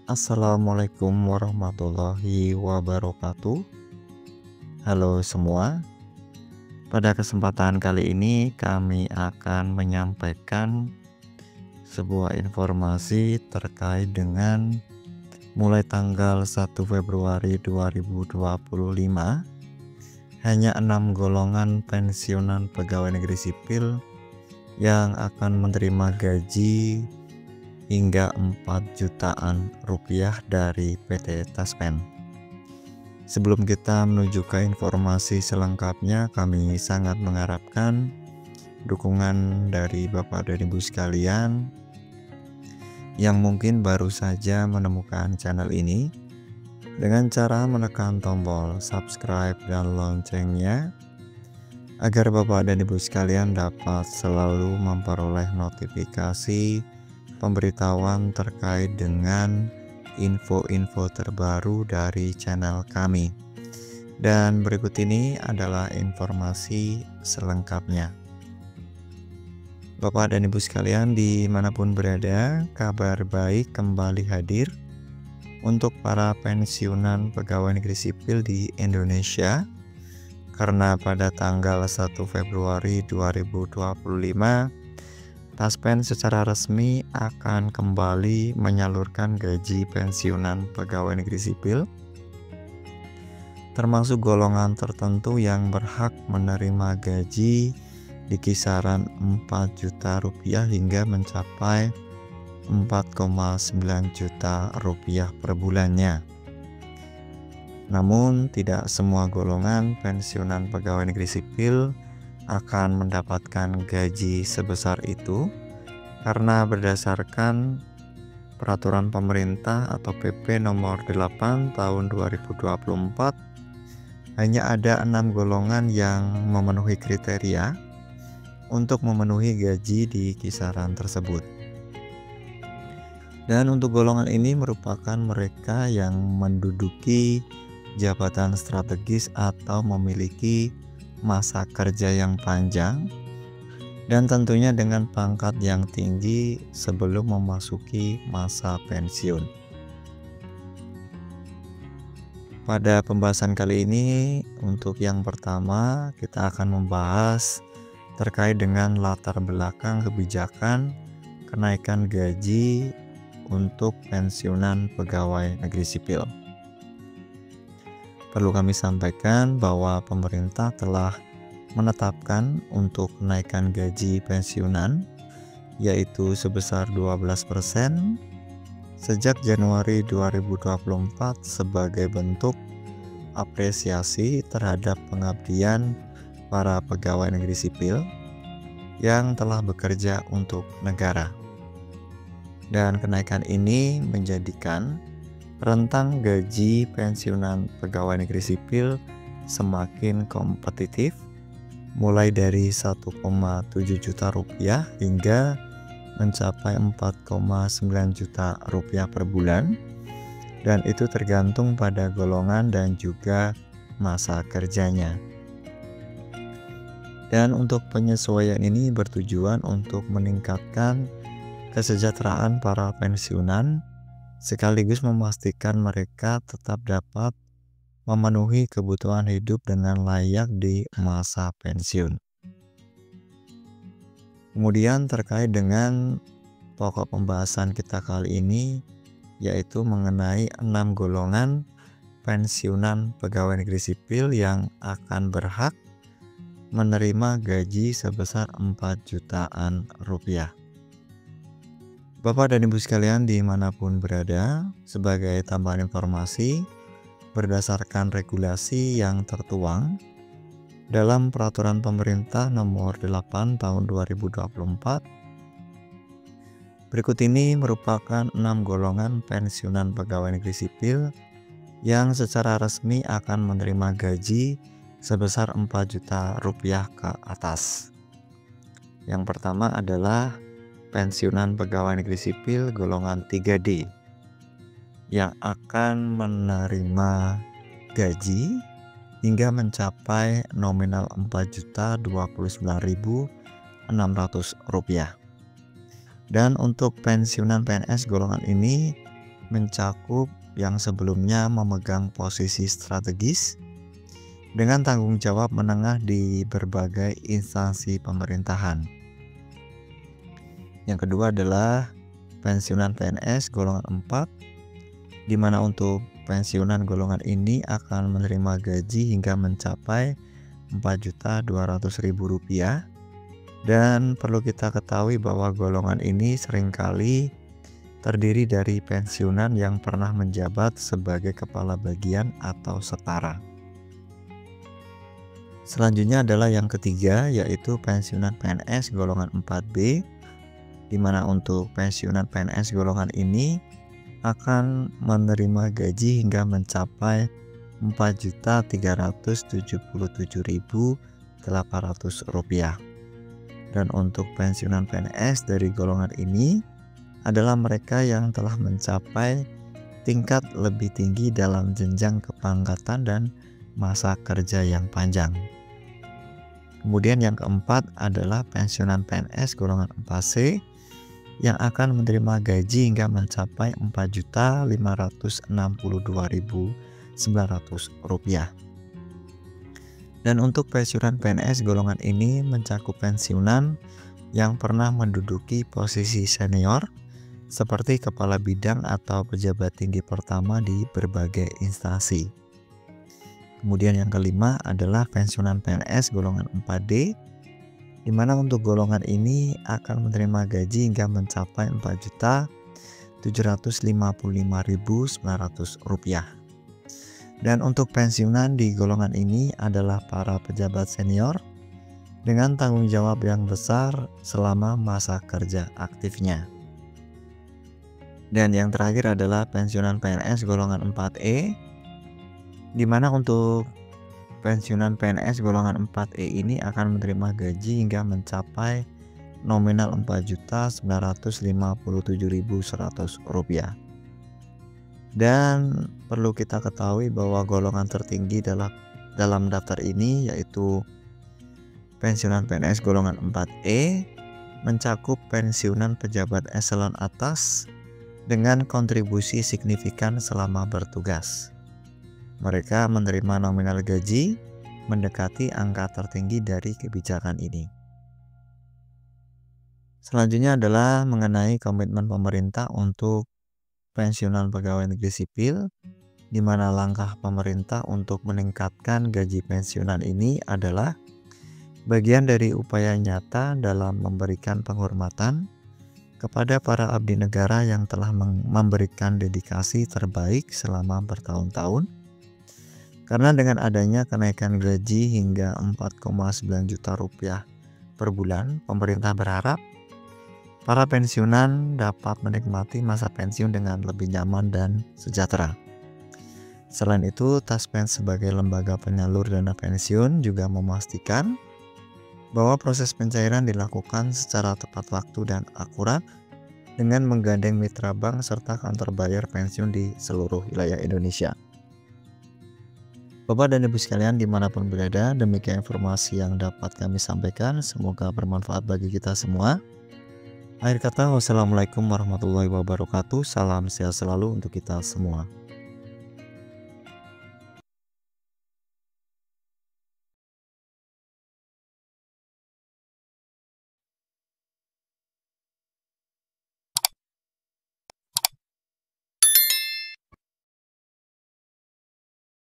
Assalamualaikum warahmatullahi wabarakatuh. Halo semua, pada kesempatan kali ini kami akan menyampaikan sebuah informasi terkait dengan mulai tanggal 1 Februari 2025 hanya 6 golongan pensiunan pegawai negeri sipil yang akan menerima gaji hingga 4 jutaan rupiah dari PT Taspen. Sebelum kita menuju ke informasi selengkapnya, kami sangat mengharapkan dukungan dari Bapak dan Ibu sekalian yang mungkin baru saja menemukan channel ini dengan cara menekan tombol subscribe dan loncengnya agar Bapak dan Ibu sekalian dapat selalu memperoleh notifikasi pemberitahuan terkait dengan info-info terbaru dari channel kami. Dan berikut ini adalah informasi selengkapnya. Bapak dan Ibu sekalian dimanapun berada, kabar baik kembali hadir untuk para pensiunan pegawai negeri sipil di Indonesia, karena pada tanggal 1 Februari 2025 Taspen secara resmi akan kembali menyalurkan gaji pensiunan pegawai negeri sipil, termasuk golongan tertentu yang berhak menerima gaji di kisaran 4 juta rupiah hingga mencapai 4,9 juta rupiah per bulannya. Namun tidak semua golongan pensiunan pegawai negeri sipil akan mendapatkan gaji sebesar itu, karena berdasarkan peraturan pemerintah atau PP nomor 8 tahun 2024 hanya ada 6 golongan yang memenuhi kriteria untuk memenuhi gaji di kisaran tersebut. Dan untuk golongan ini merupakan mereka yang menduduki jabatan strategis atau memiliki masa kerja yang panjang dan tentunya dengan pangkat yang tinggi sebelum memasuki masa pensiun. Pada pembahasan kali ini, untuk yang pertama kita akan membahas terkait dengan latar belakang kebijakan kenaikan gaji untuk pensiunan pegawai negeri sipil. Perlu kami sampaikan bahwa pemerintah telah menetapkan untuk kenaikan gaji pensiunan yaitu sebesar 12% sejak Januari 2024 sebagai bentuk apresiasi terhadap pengabdian para pegawai negeri sipil yang telah bekerja untuk negara. Dan kenaikan ini menjadikan rentang gaji pensiunan pegawai negeri sipil semakin kompetitif, mulai dari 1,7 juta rupiah hingga mencapai 4,9 juta rupiah per bulan, dan itu tergantung pada golongan dan juga masa kerjanya. Dan untuk penyesuaian ini bertujuan untuk meningkatkan kesejahteraan para pensiunan sekaligus memastikan mereka tetap dapat memenuhi kebutuhan hidup dengan layak di masa pensiun. Kemudian terkait dengan pokok pembahasan kita kali ini, yaitu mengenai 6 golongan pensiunan pegawai negeri sipil yang akan berhak menerima gaji sebesar 4 jutaan rupiah. Bapak dan Ibu sekalian dimanapun berada, sebagai tambahan informasi, berdasarkan regulasi yang tertuang dalam peraturan pemerintah nomor 8 tahun 2024, berikut ini merupakan 6 golongan pensiunan pegawai negeri sipil yang secara resmi akan menerima gaji sebesar 4 juta rupiah ke atas. Yang pertama adalah pensiunan pegawai negeri sipil golongan 3D yang akan menerima gaji hingga mencapai nominal Rp4.029.600. Dan untuk pensiunan PNS golongan ini mencakup yang sebelumnya memegang posisi strategis dengan tanggung jawab menengah di berbagai instansi pemerintahan. Yang kedua adalah pensiunan PNS golongan 4, di mana untuk pensiunan golongan ini akan menerima gaji hingga mencapai Rp4.200.000. Dan perlu kita ketahui bahwa golongan ini seringkali terdiri dari pensiunan yang pernah menjabat sebagai kepala bagian atau setara. Selanjutnya adalah yang ketiga, yaitu pensiunan PNS golongan 4B, di mana untuk pensiunan PNS golongan ini akan menerima gaji hingga mencapai Rp4.377.800. Dan untuk pensiunan PNS dari golongan ini adalah mereka yang telah mencapai tingkat lebih tinggi dalam jenjang kepangkatan dan masa kerja yang panjang. Kemudian yang keempat adalah pensiunan PNS golongan 4C yang akan menerima gaji hingga mencapai Rp4.562.900. Dan untuk pensiunan PNS golongan ini mencakup pensiunan yang pernah menduduki posisi senior seperti kepala bidang atau pejabat tinggi pertama di berbagai instansi. Kemudian yang kelima adalah pensiunan PNS golongan 4D, di mana untuk golongan ini akan menerima gaji hingga mencapai Rp4.755.900. Dan untuk pensiunan di golongan ini adalah para pejabat senior dengan tanggung jawab yang besar selama masa kerja aktifnya. Dan yang terakhir adalah pensiunan PNS golongan 4E, di mana untuk pensiunan PNS golongan 4E ini akan menerima gaji hingga mencapai nominal Rp4.957.100. Dan perlu kita ketahui bahwa golongan tertinggi dalam daftar ini yaitu pensiunan PNS golongan 4E mencakup pensiunan pejabat eselon atas dengan kontribusi signifikan selama bertugas. Mereka menerima nominal gaji mendekati angka tertinggi dari kebijakan ini. Selanjutnya adalah mengenai komitmen pemerintah untuk pensiunan pegawai negeri sipil, di mana langkah pemerintah untuk meningkatkan gaji pensiunan ini adalah bagian dari upaya nyata dalam memberikan penghormatan kepada para abdi negara yang telah memberikan dedikasi terbaik selama bertahun-tahun. Karena dengan adanya kenaikan gaji hingga Rp4,9 juta per bulan, pemerintah berharap para pensiunan dapat menikmati masa pensiun dengan lebih nyaman dan sejahtera. Selain itu, Taspen sebagai lembaga penyalur dana pensiun juga memastikan bahwa proses pencairan dilakukan secara tepat waktu dan akurat dengan menggandeng mitra bank serta kantor bayar pensiun di seluruh wilayah Indonesia. Bapak dan Ibu sekalian dimanapun berada, demikian informasi yang dapat kami sampaikan. Semoga bermanfaat bagi kita semua. Akhir kata, wassalamualaikum warahmatullahi wabarakatuh. Salam sehat selalu untuk kita semua.